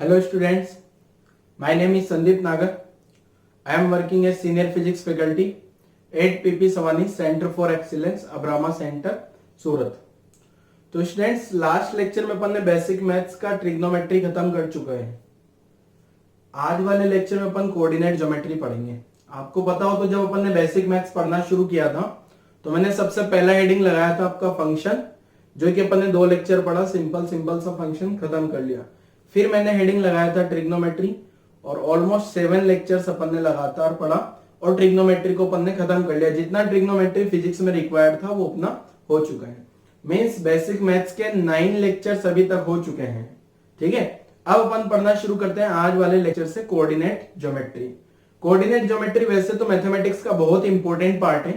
Hello students, my name is Sandeep Nagar. I am working as senior physics faculty at PP Savani Center for Excellence, Abrahama Center, सूरत। तो students last lecture में अपन ने basic maths का trigonometry खत्म कर चुका है। आज वाले लेक्चर में अपन कोऑर्डिनेट ज्योमेट्री पढ़ेंगे। आपको पता हो तो जब अपन ने बेसिक मैथ्स पढ़ना शुरू किया था तो मैंने सबसे पहला हेडिंग लगाया था आपका फंक्शन, जो कि अपन ने 2 लेक्चर पढ़ा, सिंपल सा फंक्शन खत्म कर लिया। फिर मैंने हेडिंग लगाया था ट्रिग्नोमेट्री और ऑलमोस्ट 7 लेक्चर्स अपन ने लगातार पढ़ा और ट्रिग्नोमेट्री को अपन ने खत्म कर लिया। जितना ट्रिग्नोमेट्री फिजिक्स में रिक्वायर्ड था वो अपना हो चुका है। मींस बेसिक मैथ्स के 9 लेक्चर्स अभी तक हो चुके हैं। ठीक है, अब अपन पढ़ना शुरू करते हैं आज वाले लेक्चर से कोऑर्डिनेट ज्योमेट्री। कोऑर्डिनेट ज्योमेट्री वैसे तो मैथमेटिक्स का बहुत इंपॉर्टेंट पार्ट है,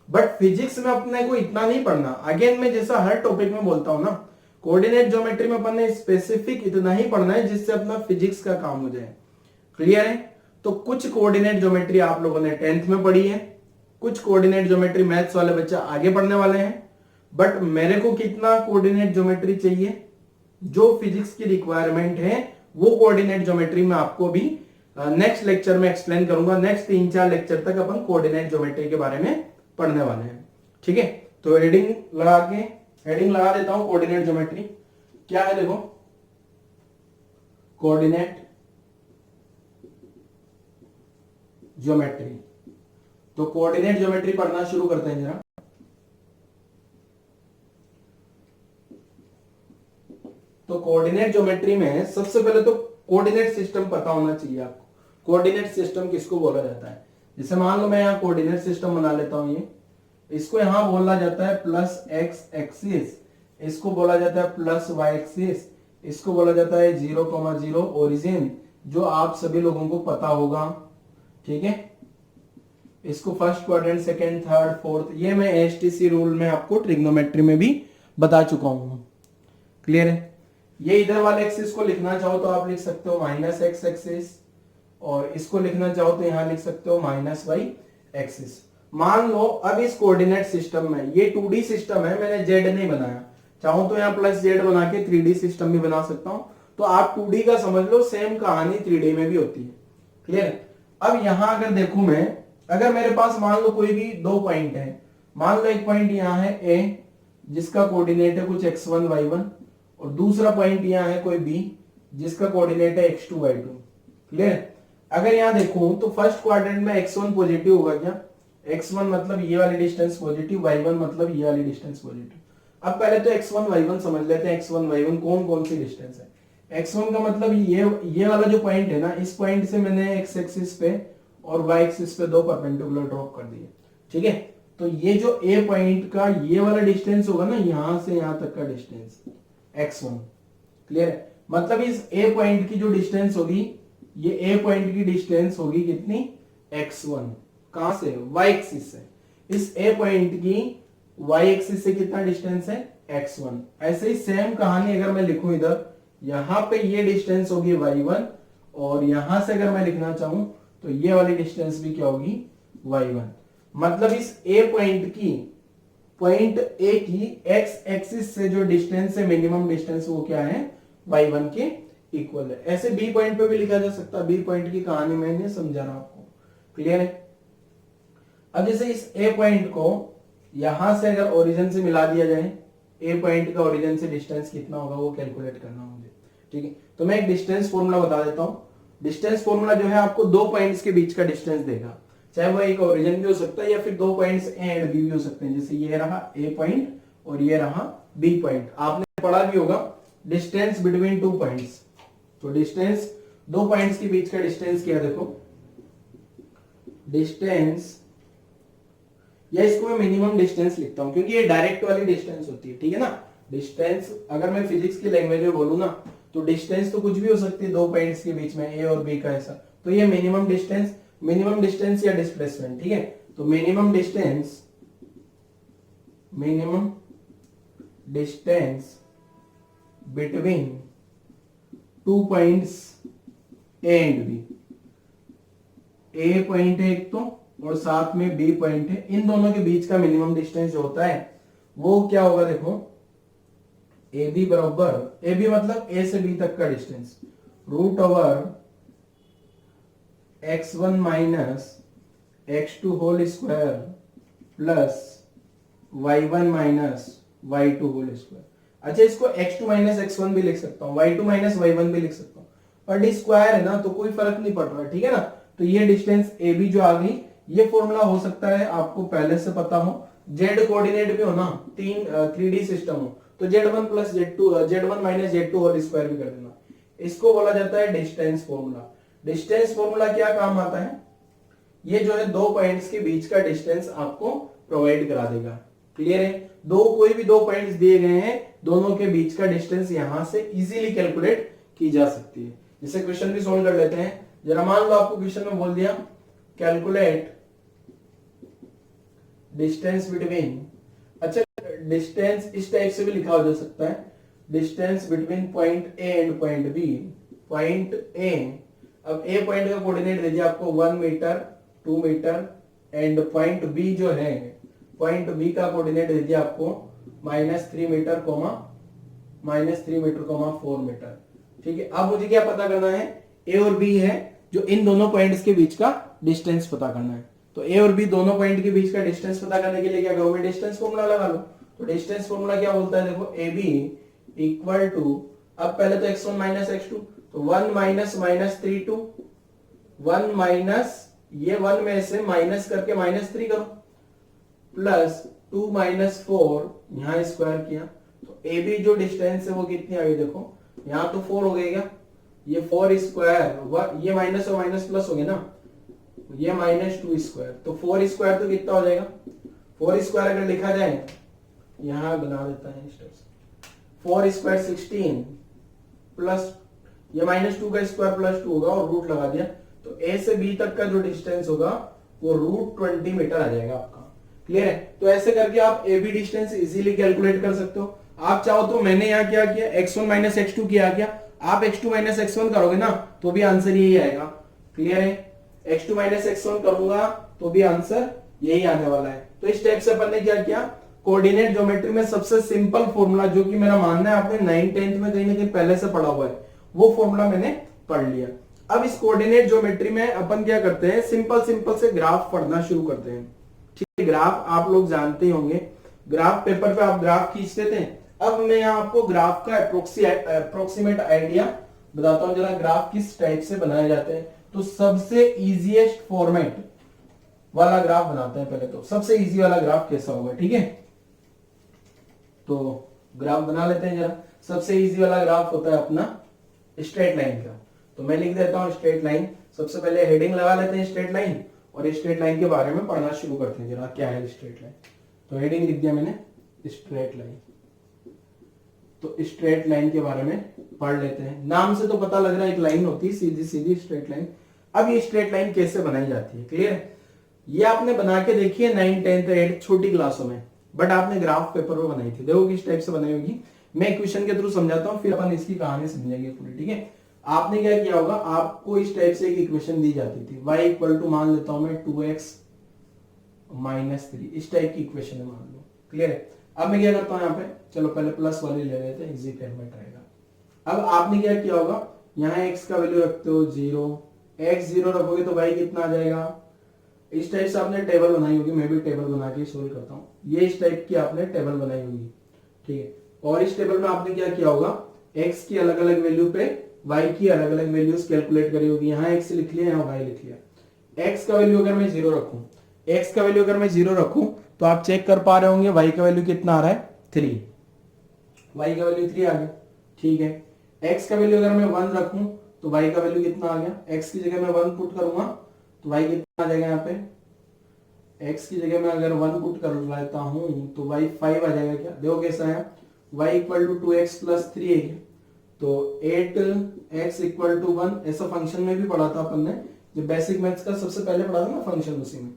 बट फिजिक्स में अपने को इतना नहीं पढ़ना। अगेन मैं जैसा हर टॉपिक में बोलता हूं ना, कोऑर्डिनेट ज्योमेट्री में अपन ने स्पेसिफिक इतना ही पढ़ना है जिससे अपना फिजिक्स का काम हो जाए। क्लियर है? तो कुछ कोऑर्डिनेट ज्योमेट्री आप लोगों ने 10th में पढ़ी है, कुछ कोऑर्डिनेट ज्योमेट्री मैथ्स वाले बच्चे आगे पढ़ने वाले हैं, बट मेरे को कितना कोऑर्डिनेट ज्योमेट्री चाहिए, जो फिजिक्स की रिक्वायरमेंट है वो कोऑर्डिनेट ज्योमेट्री में आपको भी नेक्स्ट लेक्चर में एक्सप्लेन करूंगा। नेक्स्ट 3-4 लेक्चर तक अपन कोऑर्डिनेट ज्योमेट्री के बारे में पढ़ने वाले हैं। ठीक है, तो हेडिंग लगा देता हूं। कोऑर्डिनेट ज्योमेट्री क्या है, देखो, कोऑर्डिनेट ज्योमेट्री। तो कोऑर्डिनेट ज्योमेट्री पढ़ना शुरू करते हैं जरा। तो कोऑर्डिनेट ज्योमेट्री में सबसे पहले तो कोऑर्डिनेट सिस्टम पता होना चाहिए आपको। कोऑर्डिनेट सिस्टम किसको बोला जाता है? जैसे मान लो मैं यहाँ कोऑर्डिनेट सिस्टम बना लेता हूं, ये इसको यहां बोला जाता है प्लस एक्स एक्सिस, इसको बोला जाता है प्लस वाई एक्सिस, इसको बोला जाता है 0,0 ओरिजिन, जो आप सभी लोगों को पता होगा। ठीक है, इसको first quadrant, second, third, fourth, ये मैं एसटीसी रूल में आपको ट्रिग्नोमेट्री में भी बता चुका हूं। क्लियर है? ये इधर वाले एक्सिस को लिखना चाहो तो आप लिख सकते हो माइनस एक्स एक्सिस, और इसको लिखना चाहो तो यहां लिख सकते हो माइनस वाई एक्सिस। मान लो अब इस कोऑर्डिनेट सिस्टम में ये 2D सिस्टम है, मैंने जेड नहीं बनाया, चाहूं तो यहाँ प्लस जेड बना के 3D सिस्टम भी बना सकता हूं। तो आप 2D का समझ लो, सेम कहानी 3D में भी होती है। क्लियर? अब यहां अगर देखूं मैं, अगर मेरे पास मान लो कोई भी 2 पॉइंट है, मान लो एक पॉइंट यहां है A जिसका कोऑर्डिनेट है कुछ x1 y1, और दूसरा पॉइंट यहां है कोई B जिसका कोऑर्डिनेट है x2 y2। क्लियर? अगर यहां देखूं तो फर्स्ट क्वाड्रेंट में x1 पॉजिटिव होगा क्या? x1 मतलब ये वाली डिस्टेंस पॉजिटिव, y1 मतलब ये वाली डिस्टेंस पॉजिटिव। अब पहले तो x1 y1 समझ लेते हैं। x1 y1 कौन कौन सी डिस्टेंस है? x1 का मतलब ये वाला जो पॉइंट है ना, इस पॉइंट से मैंने x एक्सिस पे और y एक्सिस पे 2 परपेंडिकुलर ड्रॉप कर दिए। ठीक है, तो ये जो a पॉइंट का ये वाला डिस्टेंस होगा ना, यहां से यहां तक का डिस्टेंस x1। क्लियर है? मतलब इस a पॉइंट की जो डिस्टेंस होगी, ये a पॉइंट की डिस्टेंस होगी कितनी? x1। कहां से? y एक्सिस से। इस a पॉइंट की y एक्सिस से कितना डिस्टेंस है? x1। ऐसे ही सेम कहानी अगर मैं लिखूं इधर, यहां पे ये डिस्टेंस होगी y1, और यहां से अगर मैं लिखना चाहूं तो ये वाली डिस्टेंस भी क्या होगी? y1। मतलब इस a पॉइंट A की x एक्सिस से जो डिस्टेंस है, मिनिमम डिस्टेंस, वो क्या है? y1 के इक्वल है। ऐसे B पॉइंट पे भी लिखा जा सकता है। B पॉइंट की कहानी मैंने समझा रहा आपको। क्लियर है? अब जैसे इस A पॉइंट को यहां से अगर ओरिजिन से मिला दिया जाए, A पॉइंट का ओरिजिन से डिस्टेंस कितना होगा वो कैलकुलेट करना मुझे। ठीक है, तो मैं एक डिस्टेंस फॉर्मूला बता देता हूं। डिस्टेंस फॉर्मूला जो है आपको 2 पॉइंट्स के बीच का डिस्टेंस देगा, चाहे वो एक ओरिजिन भी हो सकता है या फिर 2 पॉइंट्स A एंड B भी हो सकते हैं। जैसे ये रहा A पॉइंट और ये रहा B पॉइंट। आपने पढ़ा भी होगा डिस्टेंस बिटवीन 2 पॉइंट्स। तो डिस्टेंस 2 पॉइंट्स के बीच का डिस्टेंस क्या है? देखो, डिस्टेंस, या इसको मैं मिनिमम डिस्टेंस लिखता हूं क्योंकि ये डायरेक्ट वाली डिस्टेंस होती है। ठीक है ना? डिस्टेंस अगर मैं फिजिक्स की लैंग्वेज में बोलूं ना, तो डिस्टेंस तो कुछ भी हो सकती है 2 पॉइंट्स के बीच में, A और B का ऐसा। तो ये मिनिमम डिस्टेंस या डिस्प्लेसमेंट। ठीक है, तो minimum distance between 2 points A and B। A point है एक तो, और साथ में B पॉइंट है। इन दोनों के बीच का मिनिमम डिस्टेंस जो होता है वो क्या होगा? देखो, AB बराबर, AB मतलब A से B तक का distance, root over x1 minus x2 whole square plus y1 minus y2 whole square. अच्छा, इसको x2 माइनस x1 भी लिख सकता हूँ, y2 माइनस y1 भी लिख सकता हूँ, बट स्क्वायर है ना तो कोई फर्क नहीं पड़ रहा, ठीक है ना। तो ये डिस्टेंस ए बी जो आ गई, ये फॉर्मूला हो सकता है आपको पहले से पता हो, जेड कोऑर्डिनेट भी हो ना, 3D सिस्टम हो तो z1 plus z1 minus z2 whole square भी कर देना। इसको बोला जाता है डिस्टेंस फॉर्मूला। डिस्टेंस फॉर्मूला क्या काम आता है, ये जो है दो पॉइंट्स के बीच का डिस्टेंस आपको प्रोवाइड करा देगा। क्लियर है, कोई भी दो पॉइंट्स दिए गए हैं, दोनों के बीच का डिस्टेंस यहां से इजीली कैलकुलेट की जा सकती है। जैसे क्वेश्चन भी सोल्व कर लेते हैं जरा। मान लो आपको क्वेश्चन में बोल दिया कैलकुलेट डिस्टेंस बिटवीन, अच्छा डिस्टेंस इस टाइप से भी लिखा हो जा सकता है, distance between point A and point B. Point A, अब ए पॉइंट का कोऑर्डिनेट दे दिया आपको 1 metre 2 metre, and point B जो है, पॉइंट बी का कोऑर्डिनेट दे दिया आपको -3 मीटर -3 मीटर 4 मीटर। ठीक है, अब मुझे क्या पता करना है, ए और बी है जो इन दोनों पॉइंट्स के बीच का डिस्टेंस पता करना है। तो ए और बी दोनों पॉइंट के बीच का डिस्टेंस पता करने के लिए क्या करोगे, डिस्टेंस फॉर्मूला लगा लो। तो डिस्टेंस फॉर्मूला क्या बोलता है, देखो ए बी इक्वल टू, अब पहले तो x1 माइनस x2, तो 1 माइनस -3 2, 1 माइनस, ये 1 में से माइनस करके -3 करो, प्लस 2 माइनस 4, यहां स्क्वायर किया, तो ए बी जो डिस्टेंस है वो कितनी आ गई, देखो यहां तो 4 हो गई क्या, ये 4 स्क्वायर, ये माइनस और माइनस प्लस हो गया ना, ये -2 स्क्वायर, तो 4 स्क्वायर तो कितना हो जाएगा, 4 स्क्वायर अगर लिखा जाए, यहां बना देता है स्टेप्स, 4 स्क्वायर 16 प्लस ये -2 का स्क्वायर प्लस 2 होगा और रूट लगा दिया, तो ए से बी तक का जो डिस्टेंस होगा वो √20 मीटर आ जाएगा आपका। क्लियर है, तो ऐसे करके आप A B distance easily calculate कर सकते हो। आप चाहो तो मैंने यहाँ क्या किया, x1 माइनस x2 किया, क्या आप x2 माइनस x1 करोगे ना तो भी आंसर यही आएगा। क्लियर है, x2 माइनस x1 करूंगा तो भी आंसर यही आने वाला है। तो इस टाइप से अपन ने क्या किया, कोऑर्डिनेट ज्योमेट्री में सबसे सिंपल फॉर्मूला, जो कि मेरा मानना है आपने 9th 10th में कहीं ना कहीं पहले से पढ़ा हुआ है, वो फॉर्मूला मैंने पढ़ लिया। अब इस कोऑर्डिनेट ज्योमेट्री में अपन क्या करते हैं, सिंपल से ग्राफ पढ़ना शुरू करते हैं। ठीक है, ग्राफ आप लोग जानते ही होंगे, ग्राफ पेपर पे आप ग्राफ खींचते थे। अब मैं यहाँ आपको ग्राफ का अप्रोक्सीमेट आइडिया बताता हूँ जरा, ग्राफ किस टाइप से बनाए जाते हैं। तो सबसे इजीएस्ट फॉर्मेट वाला ग्राफ बनाते हैं पहले, तो सबसे इजी वाला ग्राफ कैसा होगा, ठीक है। तो ग्राफ बना लेते हैं जरा। सबसे इजी वाला ग्राफ होता है अपना स्ट्रेट लाइन का, तो मैं लिख देता हूं स्ट्रेट लाइन। सबसे पहले हेडिंग लगा लेते हैं स्ट्रेट लाइन, और स्ट्रेट लाइन के बारे में पढ़ना शुरू करते हैं जरा, क्या है स्ट्रेट लाइन। तो हेडिंग लिख दिया मैंने स्ट्रेट लाइन, तो स्ट्रेट लाइन के बारे में पढ़ लेते हैं। नाम से तो पता लग रहा है एक लाइन होती है सीधी सीधी स्ट्रेट लाइन। अब ये स्ट्रेट लाइन कैसे बनाई जाती है, क्लियर है। ये आपने बना के देखी है 9th 10th 8th छोटी क्लासों में, बट आपने ग्राफ पेपर में बनाई थी, देखो किस टाइप से बनाई होगी। मैं इक्वेशन के थ्रू समझाता हूँ, फिर अपन इसकी कहानी समझेंगे पूरी, ठीक है। आपने क्या किया होगा, आपको इस टाइप से एक इक्वेशन दी जाती थी, y इक्वल टू मान लेता हूं मैं 2x माइनस 3, इस टाइप की इक्वेशन है मान लो, क्लियर है। अब मैं क्या करता हूं यहाँ पे, चलो पहले प्लस वाली ले लेते हैं, इजी फॉर्मेट रहेगा। अब आपने क्या किया होगा, यहाँ x का वैल्यू रखते हो 0, x 0 रखोगे तो y कितना आ जाएगा। इस टाइप से आपने टेबल बनाई होगी, मैं भी टेबल बना के सोल्व करता हूँ। ये इस टाइप की आपने टेबल बनाई होगी, ठीक है। और इस टेबल में आपने क्या किया होगा, x की अलग अलग वैल्यू पे y की अलग अलग वैल्यूज कैलकुलेट करी होगी। यहाँ x लिख लिया, यहाँ y लिख लिया। x का वैल्यू अगर मैं 0 रखूं, x का वैल्यू अगर मैं 0 रखूं तो आप चेक कर पा रहे होंगे y का वैल्यू कितना आ रहा है, 3, y का वैल्यू 3 आ गया, ठीक है। x का वैल्यू अगर मैं 1 रखूं तो y का वैल्यू कितना आ गया, x की जगह मैं 1 पुट करूंगा तो y कितना आ जाएगा, यहाँ पे x की जगह मैं अगर 1 पुट कर लेता हूं तो y 5 आ जाएगा। क्या देखो कैसा है, y equal to 2x plus 3 है, तो 8x इक्वल टू 1, ऐसा फंक्शन में भी पढ़ा था अपन ने, जो बेसिक मैथ्स का सबसे पहले पढ़ा था ना फंक्शन, उसी में।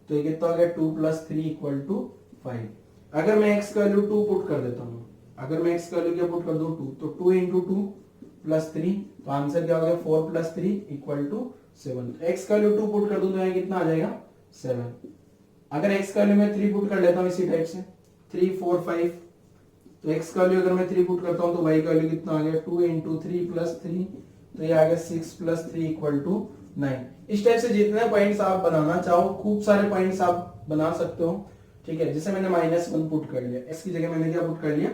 तो ये कितना हो गया, 2 प्लस 3 इक्वल टू 5। अगर मैं x का वैल्यू 2 पुट कर देता हूँ, अगर मैं x का वैल्यू क्या पुट कर दूं 2, तो 2 इंटू 2 प्लस 3, तो आंसर क्या हो गया 4 प्लस 3 इक्वल टू 7। x का वैल्यू 2 पुट कर दूं तो यहाँ कितना आ जाएगा 7। अगर x का वैल्यू मैं 3 पुट कर लेता हूँ इसी टाइप से, 3 4 5, तो x का वैल्यू अगर मैं 3 पुट करता हूं तो y का वैल्यू कितना आ गया 2 इंटू 3 प्लस 3, तो ये आ गया 6 प्लस 3 इक्वल टू 9। इस टाइप से जितने पॉइंट्स आप बनाना चाहो, खूब सारे पॉइंट्स आप बना सकते हो, ठीक है। जैसे मैंने -1 पुट कर लिया, x की जगह मैंने क्या पुट कर लिया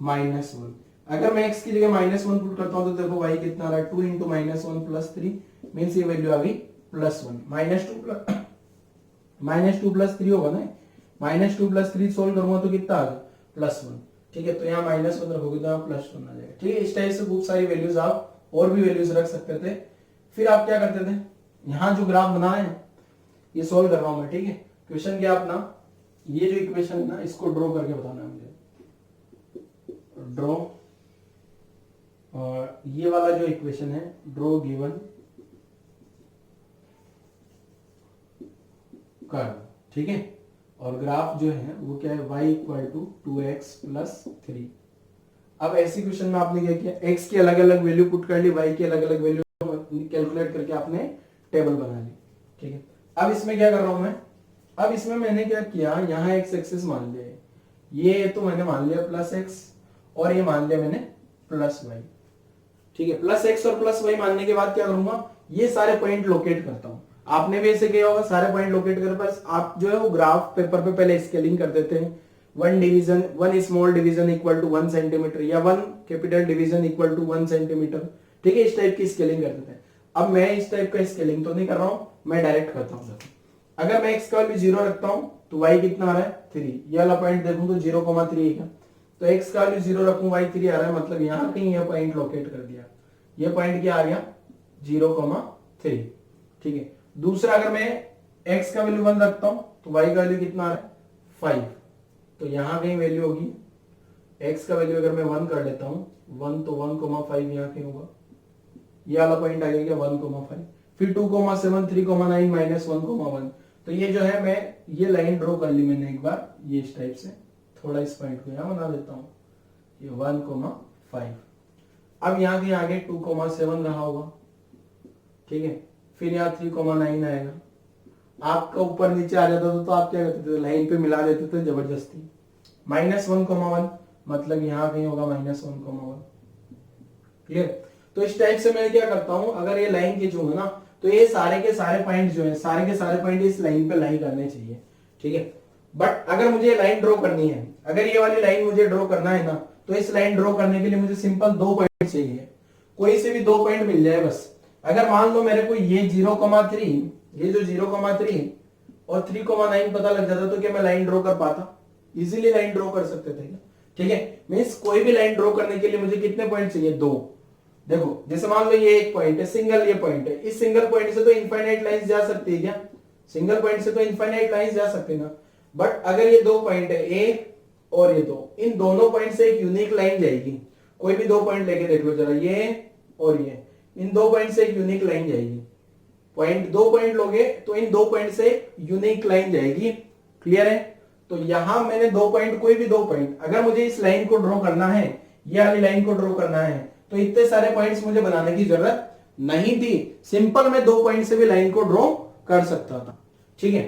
-1। अगर मैं x की जगह -1 पुट करता हूं तो देखो y कितना आ रहा है 2 इंटू -1 प्लस 3 मीन्स ये वैल्यू आ गई +1। -2 प्लस 3 होगा ना, -2 प्लस 3 सोल्व करूंगा तो कितना आ गया +1, ठीक है। तो यहाँ -1 रखोगे तो यहाँ +1 आ जाएगा, ठीक है। इस टाइप से खूब सारी वैल्यूज आप और भी वैल्यूज रख सकते थे। फिर आप क्या करते थे, यहाँ जो ग्राफ बना है ये सोल्व कर रहा हूं मैं, ठीक है। क्वेश्चन क्या अपना, ये जो इक्वेशन है ना इसको ड्रॉ करके बताना है मुझे, ड्रॉ, और ये वाला जो इक्वेशन है ड्रॉ गिवन कर्व, ठीक है। और ग्राफ जो है वो क्या है y equal to 2x plus 3। अब ऐसी क्वेश्चन में आपने क्या किया, x की अलग अलग वैल्यू पुट कर ली, y की अलग अलग वैल्यू कैलकुलेट करके आपने टेबल बना ली, ठीक है। अब इसमें क्या कर रहा हूं मैं, अब इसमें मैंने क्या किया, यहाँ x एक्सिस मान लिया, ये तो मैंने मान लिया +x और ये मान लिया मैंने +y, ठीक है। +x और +y मानने के बाद क्या करूंगा, ये सारे पॉइंट लोकेट करता हूं। आपने भी ऐसे किया होगा, सारे पॉइंट लोकेट कर, बस आप जो है वो ग्राफ पेपर पे पहले स्केलिंग कर देते हैं, 1 small division equal to 1 centimetre या 1 capital division equal to 1 centimetre, ठीक है। इस टाइप की स्केलिंग कर देते हैं। अब मैं इस टाइप का स्केलिंग तो नहीं कर रहा हूं, मैं डायरेक्ट करता हूं। अगर मैं x का वैल्यू 0 रखता हूं तो y कितना आ रहा है 3, ये वाला पॉइंट देखूं तो 0,3 है, तो x का वैल्यू 0 रखूं y 3 आ रहा है, मतलब यहां कहीं ये पॉइंट लोकेट कर दिया, ये पॉइंट क्या आ गया 0,3, ठीक है। दूसरा अगर मैं x का वैल्यू 1 रखता हूं तो y का वैल्यू कितना आ रहा है 5, तो यहां कहीं वैल्यू होगी, x का वैल्यू अगर मैं 1 कर लेता हूं 1, तो 1,5 यहां कहीं होगा, ये वाला पॉइंट आ गया 1,5, फिर 2,7 3,9 -1,1। तो ये जो है मैं ये लाइन ड्रॉ कर ली मैंने एक बार, ये इस टाइप से, थोड़ा इस पॉइंट को यहां बना देता हूं, ये 1,5। अब यहां के आगे 2,7 रहा होगा, ठीक है। फिर यहाँ 3,9 आएगा, आपका ऊपर नीचे आ जाता था तो आप क्या करते थे, लाइन पे मिला देते थे जबरदस्ती। -1,1 मतलब यहाँ कहीं होगा -1,1, क्लियर। तो इस टाइप से मैं क्या करता हूं, अगर ये लाइन के जो है ना, तो ये सारे के सारे पॉइंट जो है, सारे के सारे पॉइंट इस लाइन पे लाई करने चाहिए, ठीक है। बट अगर मुझे लाइन ड्रॉ करनी है, अगर ये वाली लाइन मुझे ड्रॉ करना है ना, तो इस लाइन ड्रॉ करने के लिए मुझे सिंपल 2 पॉइंट चाहिए, कोई से भी 2 पॉइंट मिल जाए बस। अगर मान लो मेरे को ये 0,3, ये जो 0,3 और 3,9 पता लग जाता तो क्या मैं लाइन ड्रॉ कर पाता, इजीली लाइन ड्रॉ कर सकते थे, ठीक है। मींस कोई भी लाइन ड्रॉ करने के लिए मुझे कितने पॉइंट चाहिए, 2। देखो जैसे मान लो ये एक पॉइंट है, सिंगल ये पॉइंट है, इस सिंगल पॉइंट से तो इनफाइनाइट लाइंस जा सकती है क्या, सिंगल पॉइंट से तो इनफाइनाइट लाइंस जा सकती है ना। बट अगर ये 2 पॉइंट है, ए और ये 2, इन दोनों पॉइंट से एक यूनिक लाइन जाएगी। कोई भी 2 पॉइंट लेके देख लो जरा, ये और ये, इन 2 पॉइंट से एक यूनिक लाइन जाएगी। पॉइंट 2 पॉइंट लोगे तो इन 2 पॉइंट से यूनिक लाइन जाएगी, क्लियर है। तो यहां मैंने 2 पॉइंट, कोई भी 2 पॉइंट, अगर मुझे इस लाइन को ड्रॉ करना है, ये वाली लाइन को ड्रॉ करना है, तो इतने सारे पॉइंट्स मुझे बनाने की जरूरत नहीं थी, सिंपल मैं 2 पॉइंट से भी लाइन को ड्रॉ कर सकता था, ठीक है।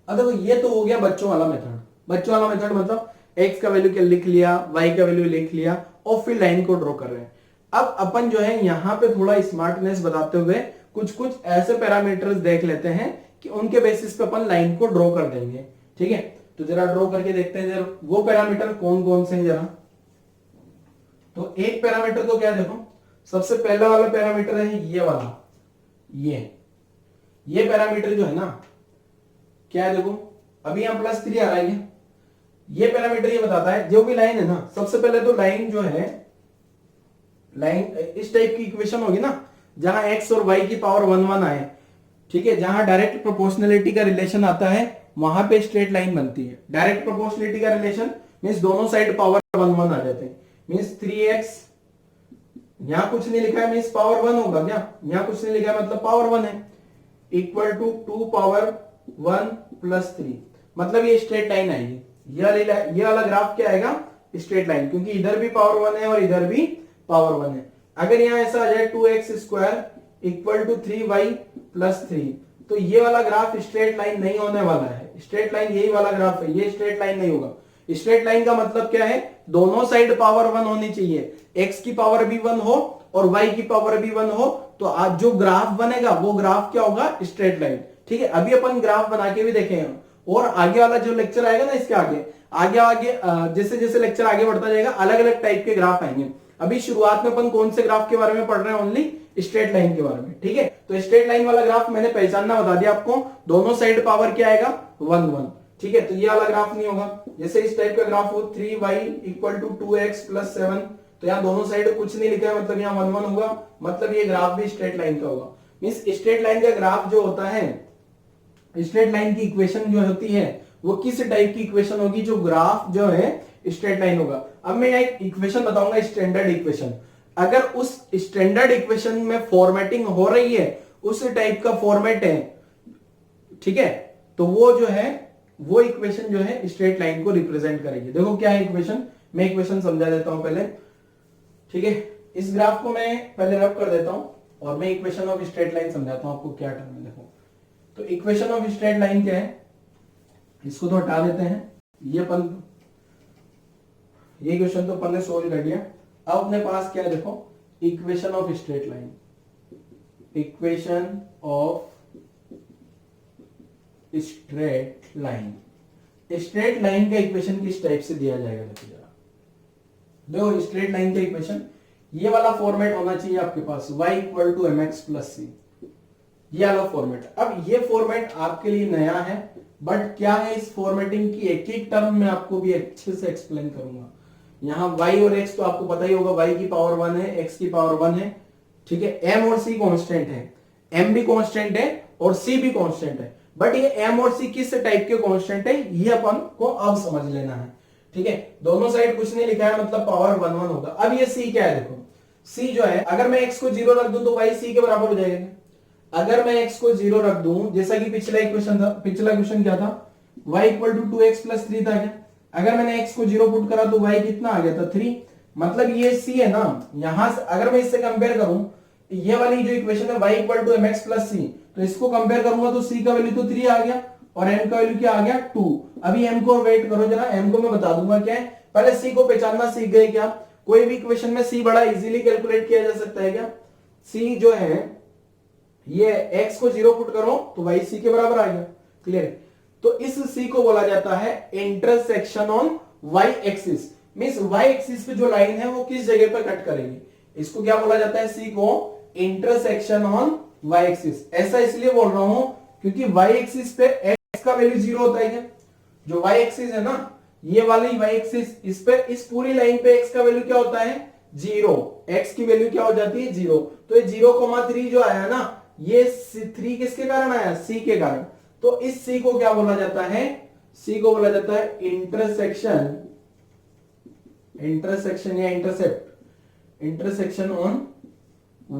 अब देखो ये तो हो गया बच्चों वाला मेथड। बच्चों वाला मेथड मतलब x का वैल्यू लिख लिया, y का वैल्यू लिख लिया और फिर लाइन को ड्रॉ कर रहे हैं। अब अपन जो है यहाँ पे थोड़ा स्मार्टनेस बताते हुए कुछ कुछ ऐसे पैरामीटर्स देख लेते हैं कि उनके बेसिस पे अपन लाइन को ड्रॉ कर देंगे, ठीक है। तो जरा ड्रॉ करके देखते हैं जरा वो पैरामीटर कौन कौन से हैं जरा। तो एक पैरामीटर तो क्या, देखो सबसे पहला वाला पैरामीटर है ये वाला, ये पैरामीटर जो है ना, क्या है, देखो अभी यहां +3 आ रहा है, ये पैरामीटर ये बताता है जो भी लाइन है ना, सबसे पहले तो लाइन जो है, लाइन इस टाइप की इक्वेशन होगी ना, जहां x और y की पावर 1 1 आए, ठीक है, जहां डायरेक्ट प्रोपोर्शनलिटी का रिलेशन आता है वहां पे स्ट्रेट लाइन बनती है। डायरेक्ट प्रोपोर्शनलिटी का रिलेशन मींस दोनों साइड पावर 1 1 आ जाते हैं, मींस 3x, यहां कुछ नहीं लिखा है मींस पावर 1 होगा क्या, यहां कुछ नहीं लिखा है मतलब पावर 1 है, इक्वल टू 2 पावर 1 + 3, मतलब ये स्ट्रेट लाइन आएगी। ये वाला ग्राफ क्या आएगा, स्ट्रेट लाइन, क्योंकि इधर भी पावर 1 है और इधर भी पावर 1 है। अगर यहां ऐसा आ जाए 2x² इक्वल टू 3y + 3, तो ये वाला ग्राफ स्ट्रेट लाइन नहीं होने वाला है। स्ट्रेट लाइन यही वाला ग्राफ है, ये स्ट्रेट लाइन नहीं होगा, स्ट्रेट लाइन का मतलब क्या है, दोनों साइड पावर 1 होनी चाहिए, x की पावर भी 1 हो और y की पावर भी 1 हो, तो आज जो ग्राफ बनेगा वो ग्राफ क्या होगा, स्ट्रेट लाइन। ठीक है, अभी अपन ग्राफ बना के भी देखेंगे और आगे वाला जो लेक्चर आएगा ना, इसके आगे आगे आगे जैसे जैसे लेक्चर आगे बढ़ता जाएगा अलग अलग टाइप के ग्राफ आएंगे। अभी शुरुआत में अपन कौन से ग्राफ के बारे में पढ़ रहे हैं, ओनली स्ट्रेट लाइन के बारे में। ठीक है, तो स्ट्रेट लाइन वाला ग्राफ मैंने पहचानना बता दिया आपको, दोनों साइड पावर क्या आएगा, 1 1। ठीक है, तो ये वाला ग्राफ नहीं होगा। जैसे इस टाइप का ग्राफ हो 3y equal to 2x plus 7, तो यहाँ दोनों साइड कुछ नहीं लिखा है, मतलब यहाँ 1 1 होगा, मतलब ये ग्राफ भी स्ट्रेट लाइन का होगा। मींस स्ट्रेट लाइन का ग्राफ जो होता है, स्ट्रेट लाइन की इक्वेशन जो होती है वो किस टाइप की इक्वेशन होगी, जो ग्राफ जो है स्ट्रेट लाइन होगा। अब मैं एक इक्वेशन बताऊंगा, स्टैंडर्ड इक्वेशन। अगर उस स्टैंडर्ड इक्वेशन में फॉर्मेटिंग हो रही है, उस टाइप का फॉर्मेट है, ठीक है, तो वो जो है वो इक्वेशन जो है स्ट्रेट लाइन को रिप्रेजेंट करेगी। देखो क्या है इक्वेशन, मैं इक्वेशन समझा देता हूं पहले। ठीक है, इस ग्राफ को मैं पहले रब कर देता हूं और मैं इक्वेशन ऑफ स्ट्रेट लाइन समझाता हूं आपको क्या टर्म है। देखो, तो इक्वेशन ऑफ स्ट्रेट लाइन क्या है, इसको तो हटा देते हैं, ये इक्वेशन तो अपन ने सोल्व कर लिया। अब अपने पास क्या है, देखो equation of straight line, equation of straight line. Straight line का इक्वेशन किस टाइप से दिया जाएगा, देखो जरा, देखो स्ट्रेट लाइन का इक्वेशन ये वाला फॉर्मेट होना चाहिए आपके पास, y equal to m x plus c, ये वाला फॉर्मेट। अब ये फॉर्मेट आपके लिए नया है, बट क्या है इस फॉर्मेटिंग की एक एक टर्म में आपको भी अच्छे से एक्सप्लेन करूंगा। यहाँ y और x तो आपको पता ही होगा, y की पावर 1 है, x की पावर 1 है। ठीक है, m और c कांस्टेंट है, m भी कांस्टेंट है और c भी कांस्टेंट है, बट ये m और c किस टाइप के कांस्टेंट है ये अपन को अब समझ लेना है। ठीक है, दोनों साइड कुछ नहीं लिखा है, मतलब पावर 1 1 होगा। अब ये c क्या है, देखो c जो है, अगर मैं x को 0 रख दूं तो y c के बराबर हो जाएगा। अगर मैं x को 0 रख दूं, जैसा कि पिछला इक्वेशन था, पिछला क्वेश्चन क्या था, y equal to 2x plus 3 था क्या, अगर मैंने x को 0 पुट करा तो y कितना आ गया था, 3। मतलब ये c है ना, यहां से अगर मैं इससे कंपेयर करूं, ये वाली जो इक्वेशन है y equal to mx plus c, तो इसको कंपेयर करूंगा तो c का वैल्यू तो 3 आ गया और m का वैल्यू क्या आ गया, 2। अभी m को वेट करो जरा, m को मैं बता दूंगा क्या है, पहले c को पहचानना सीख गए क्या। कोई भी इक्वेशन में c बड़ा इजीली कैलकुलेट किया जा सकता है क्या, c जो है ये x को 0 पुट करो तो y c के बराबर आ गया, क्लियर। तो इस c को बोला जाता है intersection on y axis. Means y axis पे जो लाइन है वो किस जगह पे कट करेगी, इसको क्या बोला जाता है, c को इंटरसेक्शन ऑन y एक्सिस। ऐसा इसलिए बोल रहा हूं क्योंकि y एक्सिस पे x का वैल्यू 0 होता है क्या, जो y एक्सिस है ना, ये वाली y एक्सिस, इस पे इस पूरी लाइन पे x का वैल्यू क्या होता है, 0। x की वैल्यू क्या हो जाती है, 0। तो ये 0,3 जो आया ना, ये 3 किसके कारण आया, c के कारण। तो इस c को क्या बोला जाता है, c को बोला जाता है इंटरसेक्शन, इंटरसेक्शन या intercept, intersection on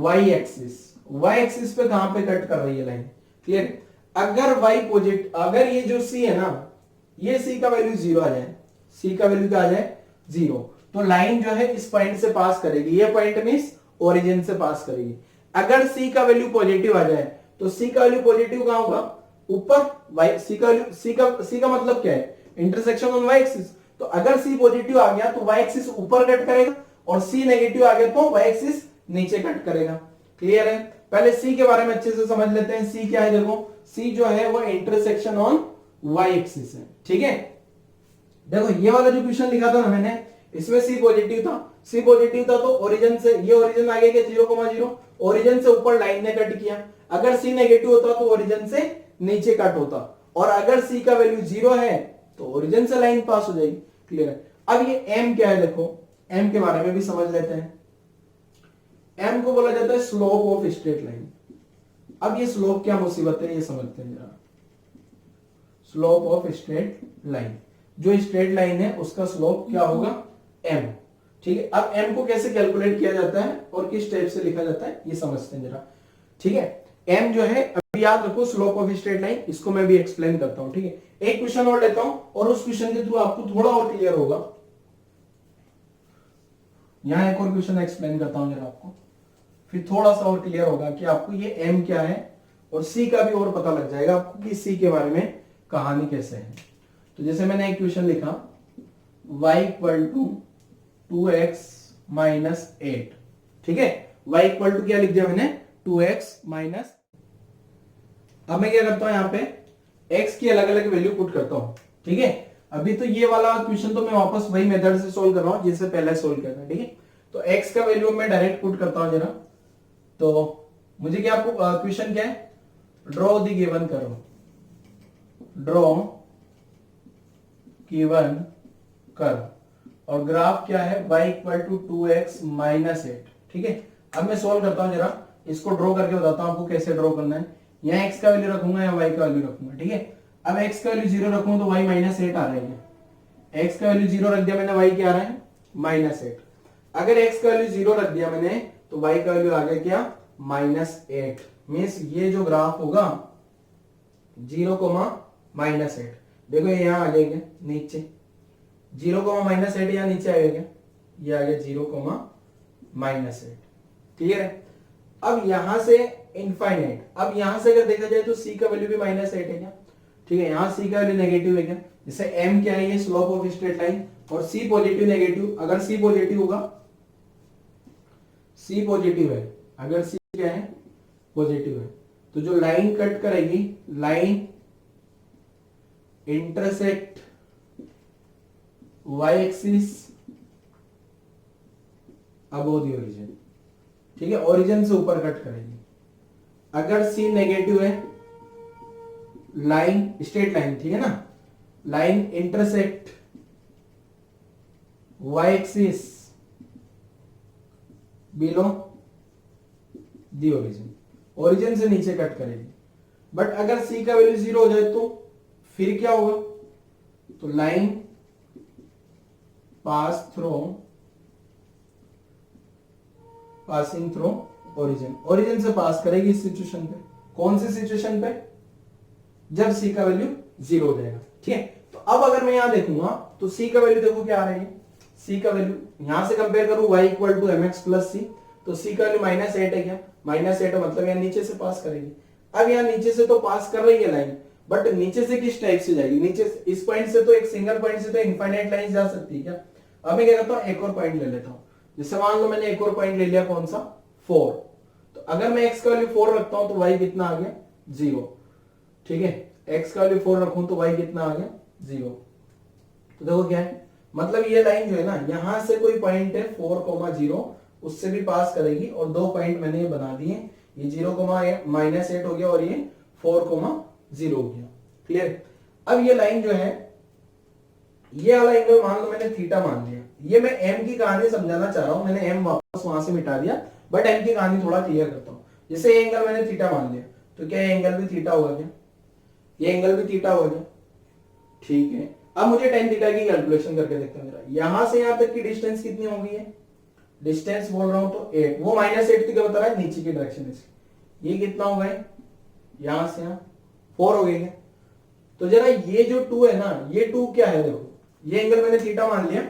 y axis. y axis पे कहां पे कट कर रही है लाइन, क्लियर। अगर y पॉजिटिव, अगर ये जो c है ना, ये c का वैल्यू 0 आ जाए, c का वैल्यू क्या आ जाए, 0, तो लाइन जो है इस पॉइंट से पास करेगी, ये पॉइंट मींस ओरिजिन से पास करेगी। अगर c का वैल्यू पॉजिटिव आ जाए तो c का वैल्यू पॉजिटिव कहां होगा, ऊपर। y c का वैल्यू, c का मतलब क्या है, इंटरसेक्शन ऑन y एक्सिस। तो अगर c पॉजिटिव आ गया तो y एक्सिस ऊपर कट करेगा और c नेगेटिव आ गया तो y एक्सिस नीचे कट करेगा, क्लियर है। पहले c के बारे में अच्छे से समझ लेते हैं, c क्या है, देखो c जो है वो इंटरसेक्शन ऑन y एक्सिस है। ठीक है, देखो ये वाला जो क्वेश्चन लिखा था ना मैंने, इसमें c पॉजिटिव था, c पॉजिटिव था तो ओरिजिन से, ये ओरिजिन आ गया 0,0, ओरिजिन से ऊपर लाइन ने कट किया। अगर c नेगेटिव होता तो ओरिजिन से नीचे कट होता, और अगर c का वैल्यू 0 है तो ओरिजिन से लाइन पास हो जाएगी, क्लियर है। अब ये m क्या है, देखो m के बारे में भी समझ लेते हैं। m को बोला जाता है स्लोप ऑफ स्ट्रेट लाइन। अब ये स्लोप क्या मुसीबत है ये समझते हैं जरा। स्लोप ऑफ स्ट्रेट लाइन, जो स्ट्रेट लाइन है उसका स्लोप क्या होगा, m। ठीक है, अब m को कैसे कैलकुलेट किया जाता है और किस टाइप से लिखा जाता है ये समझते हैं जरा। ठीक है, m जो है, अभी याद रखो स्लोप ऑफ स्ट्रेट लाइन, इसको मैं भी एक्सप्लेन करता हूं। ठीक है, एक क्वेश्चन और लेता हूं और उस क्वेश्चन के थ्रू आपको थोड़ा और क्लियर होगा। यहां एक और क्वेश्चन एक्सप्लेन करता हूं जरा आपको, फिर थोड़ा सा और क्लियर होगा कि आपको ये m क्या है और c का भी और पता लग जाएगा आपको कि c के बारे में कहानी कैसे है। तो जैसे मैंने एक क्वेश्चन लिखा, y equal to 2x minus 8। ठीक है, y इक्वल टू क्या लिख दिया मैंने 2x माइनस। अब मैं क्या करता हूं यहां पे x की अलग अलग वैल्यू पुट करता हूं। ठीक है, अभी तो ये वाला क्वेश्चन तो मैं वापस वही मेथड से सोल्व कर रहा हूं जिससे पहले सोल्व किया था। ठीक है, तो x का वैल्यू मैं डायरेक्ट पुट करता हूं जरा। तो मुझे क्या क्वेश्चन क्या है, ड्रॉ द गिवन करो, ड्रॉ गिवन करो, और ग्राफ क्या है y equal to 2x minus 8। ठीक है, अब मैं सोल्व करता हूं जरा, इसको ड्रॉ करके बताता हूं आपको कैसे ड्रॉ करना है। यहाँ x का वैल्यू रखूंगा या y का वैल्यू रखूंगा। ठीक है, अब x का वैल्यू 0 रखूं तो y माइनस 8 आ रहा है। x का वैल्यू 0 रख दिया मैंने, y क्या आ रहा है माइनस 8। अगर x का वैल्यू 0 रख दिया मैंने तो y का वैल्यू आ गया क्या माइनस 8। मीन्स ये जो ग्राफ होगा 0, माइनस 8, देखो ये यहां आ जाएगा नीचे 0, माइनस 8 यहां नीचे आएगा क्या, ये आ गया 0, माइनस 8। क्लियर है। अब यहां से इनफाइनाइट, अब यहां से अगर देखा जाए तो c का वैल्यू भी माइनस 8 है क्या। ठीक है, यहां c का वैल्यू नेगेटिव है क्या, जैसे m क्या है ये स्लोप ऑफ स्ट्रेट लाइन, और c पॉजिटिव नेगेटिव, अगर c पॉजिटिव होगा, c पॉजिटिव है, अगर c क्या है पॉजिटिव है, तो जो लाइन कट करेगी, line intersect y axis above the origin. ठीक है, ओरिजिन से ऊपर कट करेगी। अगर c नेगेटिव है, लाइन स्ट्रेट लाइन, ठीक है ना, line intersect y axis below the origin, origin से नीचे कट करेगी। बट अगर c का वैल्यू 0 हो जाए तो फिर क्या होगा, तो line passing through origin, origin से पास करेगी इस सिचुएशन पे। कौन सी सिचुएशन पे, जब c का वैल्यू 0 हो जाएगा। ठीक है, तो अब अगर मैं यहां देखूंगा तो c का वैल्यू देखो क्या आ रहा है, c का वैल्यू यहां से कंपेयर करूं y equal to mx plus c, तो c का वैल्यू माइनस 8 है क्या, माइनस 8 मतलब यहां नीचे से पास करेगी। अब यहां नीचे से तो पास कर रही है लाइन, बट नीचे से किस टाइप से जाएगी, नीचे इस पॉइंट से तो एक सिंगल पॉइंट से तो इनफाइनाइट लाइन जा सकती है क्या। अब मैं क्या करता हूं, एक और पॉइंट ले लेता हूं, जैसे मान लो मैंने एक और पॉइंट ले लिया, कौन सा 4, तो अगर मैं x का वैल्यू 4 रखता हूं तो y कितना आ गया 0। ठीक है, x का वैल्यू 4 रखूं तो y कितना आ गया 0। तो देखो क्या है, मतलब ये लाइन जो है ना, यहां से कोई पॉइंट है 4,0, उससे भी पास करेगी, और दो पॉइंट मैंने ये बना दिए, ये 0, माइनस 8 हो गया, और ये 4,0 हो गया। क्लियर। अब ये लाइन जो है, ये वाला एंगल मान लो मैंने थीटा मान लिया, ये मैं m की कहानी समझाना चाह रहा हूं, मैंने m वापस वहां से मिटा दिया, बट m की कहानी थोड़ा क्लियर करता हूं। जैसे ये एंगल मैंने थीटा मान लिया, तो क्या ये एंगल भी थीटा होगा क्या, ये एंगल भी थीटा होगा क्या। ठीक है, अब मुझे tan थीटा की कैलकुलेशन करके देखते हैं जरा, यहां से यहां तक की डिस्टेंस कितनी होगी है, डिस्टेंस बोल रहा हूं तो 8, वो माइनस 8 क्या बता रहा है नीचे की डायरेक्शन से, ये कितना होगा यहां से यहां 4 हो गया। तो जरा ये जो 2 है ना, ये 2 क्या है, देखो ये एंगल मैंने थीटा मान लिया,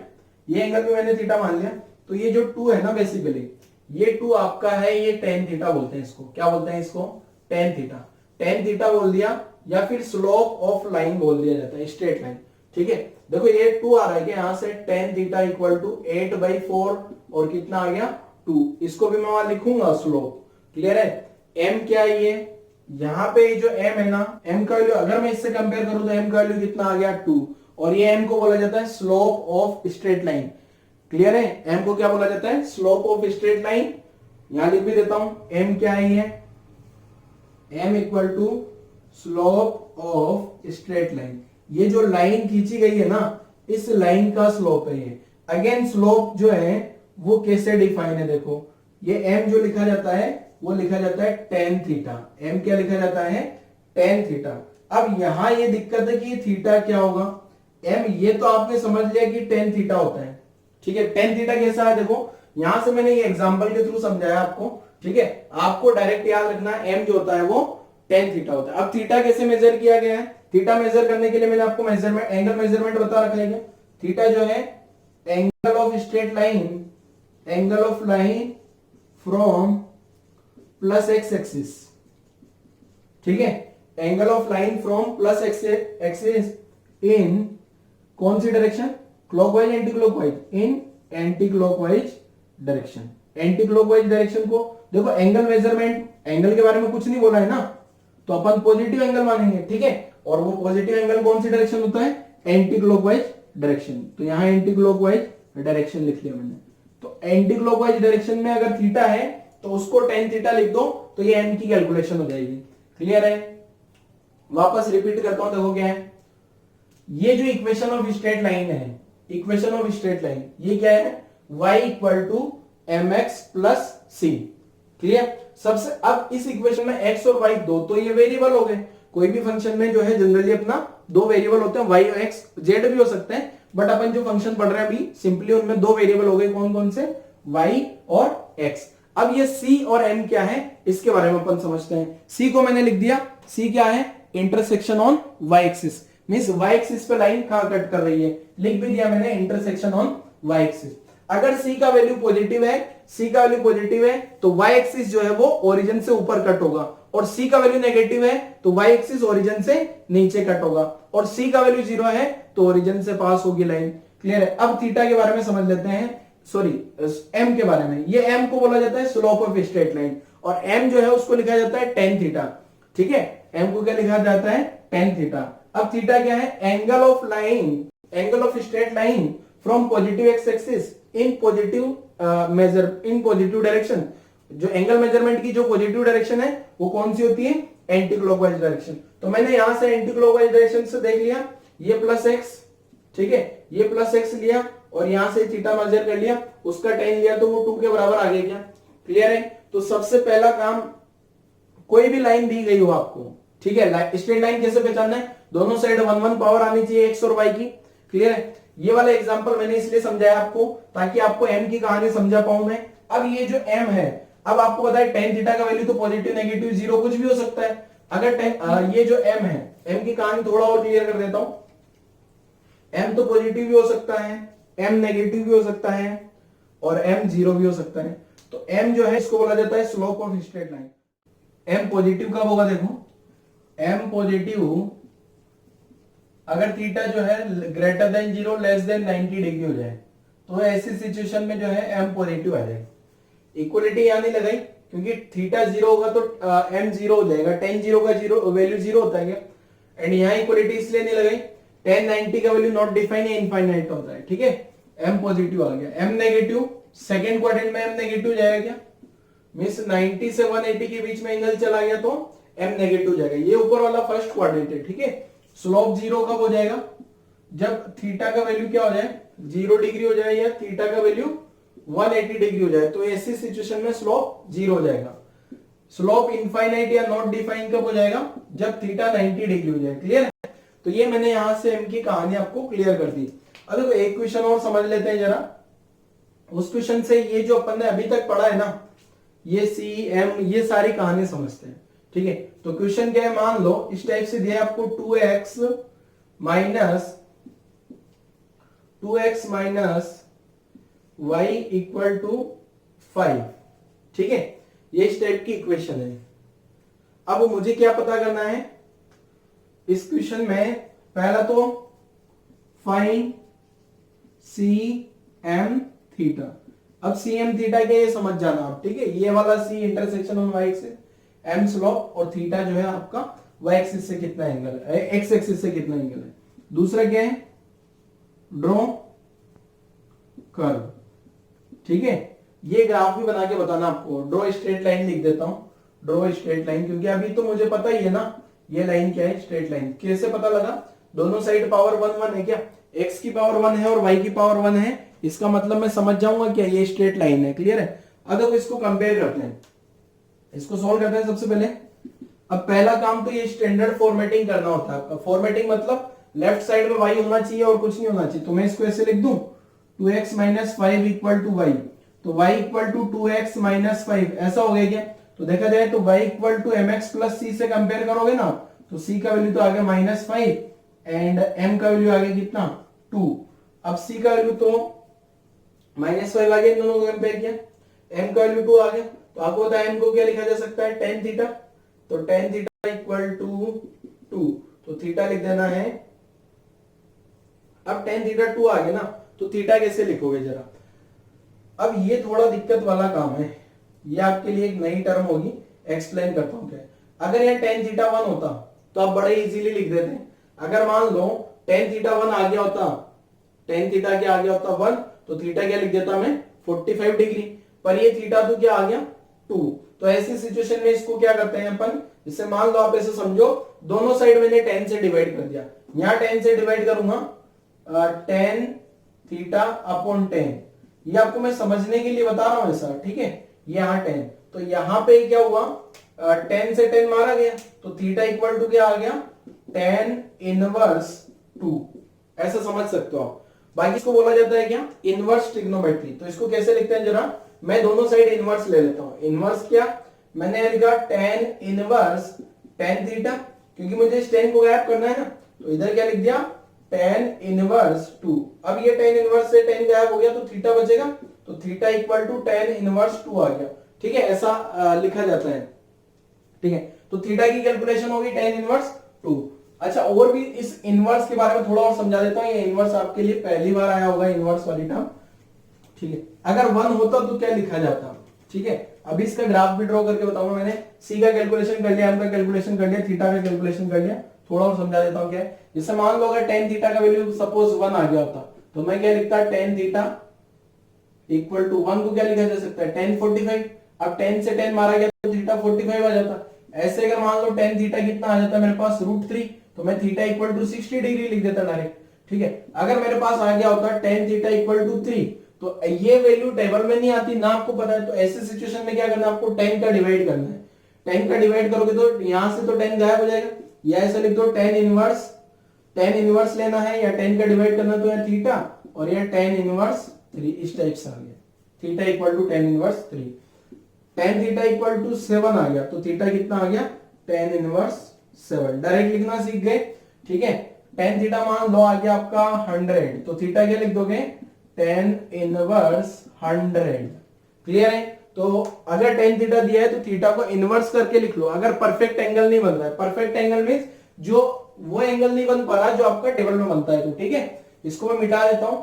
ये एंगल भी मैंने थीटा मान लिया, तो ये जो 2 है ना बेसिकली, ये 2 आपका है, ये tan थीटा बोलते हैं इसको, क्या बोलते हैं इसको tan थीटा, tan थीटा बोल दिया, या फिर स्लोप ऑफ लाइन बोल दिया जाता है, स्ट्रेट लाइन। ठीक है, देखो ये 2 आ रहा है कि यहां से tan थीटा इक्वल टू 8/4, और कितना आ गया 2, इसको भी मैं वहां लिखूंगा स्लोप। क्लियर है, m क्या है, ये यहां पे जो m है ना, m का वैल्यू अगर मैं इससे कंपेयर करूं तो m का वैल्यू कितना आ गया 2, और ये m को बोला जाता है slope of straight line. Clear है, m को क्या बोला जाता है स्लोप ऑफ स्ट्रेट लाइन। यहां लिख भी देता हूं, m क्या है, ये m equal to slope of straight line, ये जो लाइन खींची गई है ना, इस लाइन का स्लोप है ये। अगेन स्लोप जो है वो कैसे डिफाइन है, देखो ये m जो लिखा जाता है वो लिखा जाता है tan थीटा, m क्या लिखा जाता है tan थीटा। अब यहां ये दिक्कत है कि ये थीटा क्या होगा, m ये तो आपने समझ लिया कि tan थीटा होता है। ठीक है, tan थीटा कैसा है, देखो यहां से मैंने ये एग्जांपल के थ्रू समझाया आपको। ठीक है, आपको डायरेक्ट याद रखना है m जो होता है वो tan थीटा होता है। अब थीटा कैसे मेजर किया गया है, थीटा मेजर करने के लिए मैंने आपको मेजरमेंट, एंगल मेजरमेंट बता रखा है। थीटा जो है angle of straight line, angle of line from plus x axis. ठीक है, angle of line from plus x axis in कौन सी direction, clockwise anticlockwise, in anticlockwise direction. Anticlockwise direction को देखो, angle measurement, angle के बारे में कुछ नहीं बोला है ना, तो अपन पॉजिटिव एंगल मानेंगे, ठीक है। और वो पॉजिटिव एंगल कौन सी डायरेक्शन होता है, एंटी क्लॉकवाइज डायरेक्शन। तो यहां एंटी क्लॉकवाइज डायरेक्शन लिख लिया मैंने। तो एंटी क्लॉकवाइज डायरेक्शन में अगर थीटा है तो उसको टेन थीटा लिख दो, तो ये एम की कैलकुलेशन हो जाएगी। क्लियर है? वापस रिपीट करता हूं, देखो क्या है, ये जो इक्वेशन ऑफ स्ट्रेट लाइन है, इक्वेशन ऑफ स्ट्रेट लाइन, ये क्या है, y equal to m x plus c. Clear? सबसे अब इस इक्वेशन में x और y दो तो ये वेरिएबल हो गए। कोई भी फंक्शन में जो है जनरली अपना दो वेरिएबल होते हैं, y और x, z भी हो सकते हैं, बट अपन जो फंक्शन पढ़ रहे हैं अभी सिंपली उनमें दो वेरिएबल हो गए। कौन कौन से, y और x। अब ये c और m क्या है, इसके बारे में अपन समझते हैं। c को मैंने लिख दिया, c क्या है, intersection on y axis, means y axis पे लाइन कहां कट कर रही है, लिख भी दिया मैंने, इंटरसेक्शन ऑन y एक्सिस। अगर c का वैल्यू पॉजिटिव है, c का वैल्यू पॉजिटिव है तो y एक्सिस जो है वो ओरिजिन से ऊपर कट होगा, और c का वैल्यू नेगेटिव है तो y एक्सिस ओरिजिन से नीचे कट होगा, और c का वैल्यू 0 है तो ओरिजिन से पास होगी लाइन। क्लियर है? अब थीटा के बारे में समझ लेते हैं, सॉरी m के बारे में। ये m को बोला जाता है स्लोप ऑफ स्ट्रेट लाइन, और m जो है उसको लिखा जाता है टेन थीटा। ठीक है, m को क्या लिखा जाता है, टेन थीटा। अब थीटा क्या है, angle of line, angle of straight line from positive x axis in positive measure, in positive direction. जो एंगल मेजरमेंट की जो पॉजिटिव डायरेक्शन है वो कौन सी होती है, एंटी क्लॉकवाइज डायरेक्शन। तो मैंने यहां से एंटी क्लॉकवाइज डायरेक्शन से देख लिया, ये प्लस एक्स, ठीक है, ये प्लस एक्स लिया, और यहां से थीटा मेजर कर लिया, उसका टेन लिया तो वो 2 के बराबर आ गया क्या। क्लियर है? तो सबसे पहला काम, कोई भी लाइन दी गई हो आपको, ठीक है, स्ट्रेट लाइन कैसे पहचानना है, दोनों साइड 1 1 पावर आनी चाहिए एक्स और वाई की। क्लियर है? ये वाला एग्जांपल मैंने इसलिए समझाया आपको ताकि आपको एम की कहानी समझा पाऊं मैं। अब ये जो एम है, अब आपको पता है टेन थीटा का वैल्यू तो पॉजिटिव नेगेटिव जीरो कुछ भी हो सकता है। अगर ये जो एम है, एम की कहानी थोड़ा और क्लियर कर देता हूं। एम तो पॉजिटिव भी हो सकता है, एम नेगेटिव भी हो सकता है, और एम जीरो भी हो सकता है। तो एम जो है इसको बोला जाता है slope of straight line. M positive कब होगा, देखो एम पॉजिटिव अगर थीटा जो है greater than zero less than 90 degree हो जाए, तो ऐसी सिचुएशन में जो है एम पॉजिटिव आ जाए। इक्वलिटी यहां नहीं लगाई क्योंकि थीटा जीरो होगा तो एम जीरो हो जाएगा, टेन जीरो का जीरो वैल्यू जीरो होता है क्या, एंड यहाँ इक्वलिटी इसलिए नहीं लगाई, 1090 का वैल्यू नॉट डिफाइन या इनफाइनाइट होता है। ठीक है, एम पॉजिटिव आ गया। एम नेगेटिव, सेकंड क्वाड्रेंट में एम नेगेटिव जाएगा क्या, मींस 90 से 180 के बीच में एंगल चला गया तो एम नेगेटिव जाएगा। ये ऊपर वाला फर्स्ट क्वाड्रेंट है। ठीक है, स्लोप जीरो कब हो जाएगा, जब थीटा का वैल्यू क्या हो जाए, 0 डिग्री हो जाए, या थीटा का वैल्यू 180 डिग्री हो जाए, तो ऐसी सिचुएशन में स्लोप जीरो हो जाएगा। स्लोप इनफाइनाइट या नॉट डिफाइन कब हो जाएगा, जब थीटा 90 डिग्री हो जाए। क्लियर है? तो ये मैंने यहां से एम की कहानी आपको क्लियर कर दी। अब देखो एक क्वेश्चन और समझ लेते हैं जरा। उस क्वेश्चन से ये जो अपन ने अभी तक पढ़ा है ना, ये सी एम, ये सारी कहानी समझते हैं। ठीक है, तो क्वेश्चन क्या है, मान लो इस टाइप से दिया आपको 2x minus y equal to 5। ठीक है, ये इस टाइप की इक्वेशन है। अब मुझे क्या पता करना है इस क्वेश्चन में, पहला तो फाइंड सी एम थीटा। अब सी एम थीटा क्या, ये समझ जाना आप। ठीक है, ये वाला c intersection on y axis, m slope, और थीटा जो है आपका वाई एक्सिस से कितना एंगल है, एक्स एक्सिस से कितना एंगल है। दूसरा क्या है, ड्रॉ कर्व। ठीक है, ये ग्राफ भी बना के बताना आपको। ड्रॉ स्ट्रेट लाइन लिख देता हूं, ड्रॉ स्ट्रेट लाइन, क्योंकि अभी तो मुझे पता ही है ना ये लाइन क्या है, स्ट्रेट लाइन। कैसे पता लगा, दोनों साइड पावर 1 1 है क्या, x की पावर 1 है और y की पावर 1 है, इसका मतलब मैं समझ जाऊंगा क्या ये स्ट्रेट लाइन है। क्लियर है? अब देखो इसको कंपेयर करते हैं, इसको सॉल्व करते हैं सबसे पहले। अब पहला काम तो ये स्टैंडर्ड फॉर्मेटिंग करना होता है। फॉर्मेटिंग मतलब लेफ्ट साइड में y होना चाहिए और कुछ नहीं होना चाहिए। तो मैं इसको ऐसे लिख दूं, 2x minus 5 equal to y, तो y equal to 2x minus 5, ऐसा हो गया क्या। तो देखा जाए तो y equal to mx plus c से कंपेयर करोगे ना, तो c का वैल्यू तो आ गया -5 एंड m का वैल्यू आ गया कितना, 2। अब c का वैल्यू तो -5 आ गया, इन दोनों को कंपेयर किया, m का वैल्यू 2 आ गया। तो आपको पता है m को क्या लिखा जा सकता है, tan थीटा। तो tan थीटा इक्वल टू 2, तो थीटा लिख देना है अब टेन थीटा 2 आ गया ना, तो थीटा कैसे लिखोगे जरा। अब ये थोड़ा दिक्कत वाला काम है, ये आपके लिए एक नई टर्म होगी, एक्सप्लेन करता हूं क्या। अगर ये टेन थीटा 1 होता तो आप बड़े इजीली लिख देते। अगर मान लो टेन थीटा 1 आ गया होता, टेन थीटा क्या आ गया होता 1, तो थीटा क्या लिख देता मैं 45 डिग्री, पर ये थीटा तो क्या आ गया 2। तो ऐसी सिचुएशन में इसको क्या करते हैं अपन, जैसे मान लो आप ऐसे समझो दोनों साइड मैंने 10 से डिवाइड कर दिया, यहां 10 से डिवाइड करूंगा 10 थीटा अपॉन 10, ये आपको मैं समझने के लिए बता रहा हूं ऐसा, ठीक है। यहाँ 10, तो यहां पे क्या हुआ 10 से 10 मारा गया, तो थीटा इक्वल टू क्या आ गया 10 इनवर्स 2, ऐसा समझ सकते हो आप। बाकी इसको बोला जाता है क्या इनवर्स ट्रिग्नोमेट्री। तो इसको कैसे लिखते हैं जरा, मैं दोनों साइड इनवर्स ले लेता हूं। इनवर्स क्या, मैंने लिखा 10 इनवर्स 10 थीटा, क्योंकि मुझे इस 10 को गायब करना है ना, तो इधर क्या लिख दिया 10 इनवर्स 2। अब ये 10 इनवर्स से 10 गायब हो गया तो थीटा बचेगा, तो थीटा इक्वल टू 10 इनवर्स 2 आ गया, ठीक है। ऐसा लिखा जाता है, ठीक है। तो थीटा की कैलकुलेशन होगी 10 इनवर्स 2। अच्छा, और भी इस इनवर्स के बारे में थोड़ा और समझा देता हूं। ये इनवर्स आपके लिए पहली बार आया होगा, इनवर्स वाली टर्म, ठीक है। अगर 1 होता तो क्या लिखा जाता, ठीक है। अभी इसका ग्राफ भी ड्रॉ करके बताऊंगा। मैंने सी का कैलकुलेशन कर लिया, एम का कैलकुलेशन कर लिया, थीटा का कैलकुलेशन कर लिया, थोड़ा और समझा देता हूं क्या है। जैसे मान लो अगर 10 थीटा का वैल्यू सपोज 1 आ गया होता, तो मैं क्या लिखता 10 थीटा इक्वल टू 1 को क्या लिखा जा सकता है 10 45। अब 10 से 10 मारा गया तो थीटा 45 आ जाता। ऐसे अगर मान लो 10 थीटा कितना आ जाता मेरे पास √3, तो मैं थीटा इक्वल टू 60 डिग्री लिख देता डायरेक्ट, ठीक है। अगर मेरे पास आ गया होता 10 थीटा इक्वल टू 3, तो ये वैल्यू टेबल में नहीं आती ना, आपको पता है। तो ऐसे सिचुएशन में क्या करना है, आपको 10 का डिवाइड करना है। 10 का डिवाइड करोगे तो यहां से तो 10 गायब हो जाएगा, या ऐसे लिख दो 10 इनवर्स लेना है, या 10 का डिवाइड करना तो यहाँ थीटा, और यहाँ 10 इनवर्स 3 इस टाइप से आ गया, theta equal to 10 inverse 3। 10 theta equal to 7 आ गया, तो थीटा कितना आ गया 10 इनवर्स 7। डायरेक्ट लिखना सीख गए, ठीक है। 10 थीटा मान लो आ गया आपका 100, तो थीटा क्या लिख दोगे 10 इनवर्स 100। क्लियर है। तो अगर 10 थीटा दिया है तो थीटा को इनवर्स करके लिख लो। अगर परफेक्ट एंगल नहीं बन रहा है, परफेक्ट एंगल मींस जो वो एंगल नहीं बन पा रहा जो आपका टेबल में बनता है, तो ठीक है। इसको मैं मिटा देता हूं,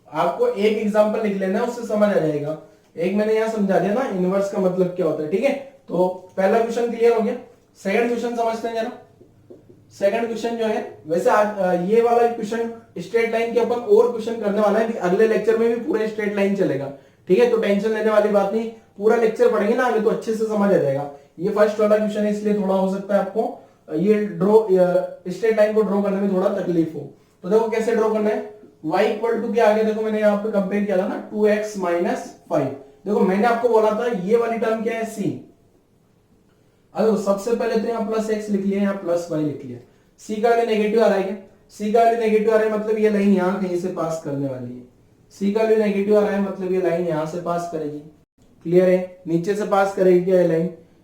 आपको एक एग्जांपल लिख लेना है, उससे समझ आ जाएगा। एक मैंने यहां समझा दिया ना इनवर्स का मतलब क्या होता है, ठीक है। तो पहला क्वेश्चन क्लियर हो गया। सेकंड क्वेश्चन समझते हैं जरा। सेकंड क्वेश्चन जो है, वैसे आज ये वाला क्वेश्चन स्ट्रेट लाइन के अपन और क्वेश्चन करने वाला है, अगले लेक्चर में भी पूरा स्ट्रेट लाइन चलेगा, ठीक है। तो टेंशन लेने वाली बात नहीं, पूरा लेक्चर पढ़ेंगे ना आगे तो अच्छे से समझ आ जाएगा। ये फर्स्ट वाला क्वेश्चन है, इसलिए थोड़ा हो सकता है आपको ये ड्रॉ स्ट्रेट लाइन को ड्रॉ करने में थोड़ा तकलीफ हो। तो देखो कैसे ड्रॉ करना है। y इक्वल टू क्या आ गया, देखो मैंने यहाँ पे कंपेयर किया था ना 2x माइनस 5। देखो मैंने आपको बोला था ये वाली टर्म क्या है c। अब सबसे पहले तो यहाँ प्लस x लिख लिया, यहाँ प्लस y लिख लिया। c का वैल्यू नेगेटिव आ रहा है क्या, c का वैल्यू नेगेटिव आ रहा है मतलब ये लाइन यहाँ कहीं से पास करने वाली है। c का वैल्यू नेगेटिव आ रहा है मतलब ये लाइन यहाँ से पास करेगी। क्लियर है। नीचे से पास करेगी क्या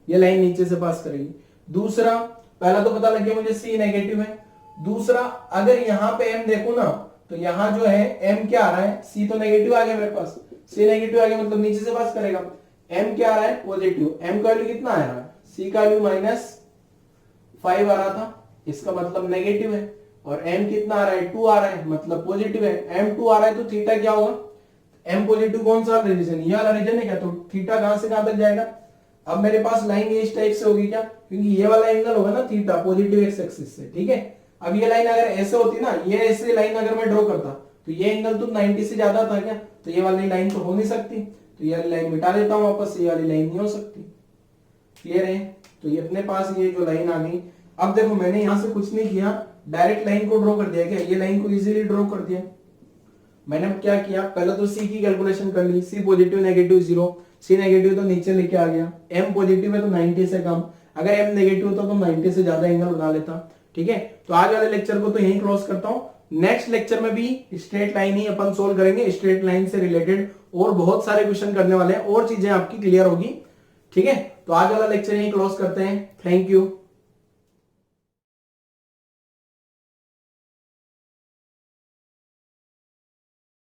ये लाइन नीचे से पास करेगी। दूसरा, पहला तो पता लग गया मुझे c नेगेटिव है। दूसरा, अगर यहाँ पे m देखो ना, तो यहाँ जो है m क्या आ रहा है, c तो नेगेटिव आ गया मेरे पास, c नेगेटिव आ गया मतलब नीचे से पास करेगा। m क्या आ रहा है पॉजिटिव, m का वैल्यू कितना आ रहा है, c का वैल्यू -5 आ रहा था, इसका मतलब नेगेटिव है। और m कितना आ रहा है 2 आ रहा है मतलब पॉजिटिव है। m 2 आ रहा है तो थीटा क्या होगा, m पॉजिटिव कौन सा रीजन, ये वाला रीजन है क्या, तो थीटा कहां से कहां तक जाएगा। अब मेरे पास लाइन ये इस टाइप से होगी क्या, क्योंकि ये वाला एंगल होगा ना थीटा पॉजिटिव एक्स एक्सिस से, ठीक है। अब ये लाइन अगर ऐसे होती ना, ये ऐसे लाइन अगर मैं ड्रॉ करता तो ये एंगल तो 90 से ज्यादा था क्या, तो ये वाली लाइन तो हो नहीं सकती, तो ये वाली लाइन मिटा देता हूं वापस, ये वाली लाइन नहीं हो सकती। क्लियर है। तो ये अपने पास ये जो लाइन आ गई। अब देखो मैंने यहां से कुछ नहीं किया, डायरेक्ट लाइन को ड्रॉ कर दिया क्या, ये लाइन को इजीली ड्रॉ कर दिया। मैंने क्या किया, पहले तो सी की कैलकुलेशन कर ली, सी पॉजिटिव नेगेटिव 0, सी नेगेटिव तो नीचे लेके आ गया, एम पॉजिटिव है तो 90 से कम, अगर एम नेगेटिव होता तो 90 से ज्यादा एंगल बना लेता, ठीक है। तो आज वाले लेक्चर को तो यहीं क्लोज करता हूं। नेक्स्ट लेक्चर में भी स्ट्रेट लाइन ही अपन सोल्व करेंगे, स्ट्रेट लाइन से रिलेटेड और बहुत सारे क्वेश्चन करने वाले हैं और चीजें आपकी क्लियर होगी, ठीक है। तो आज वाला लेक्चर यहीं क्लोज करते हैं। Thank you.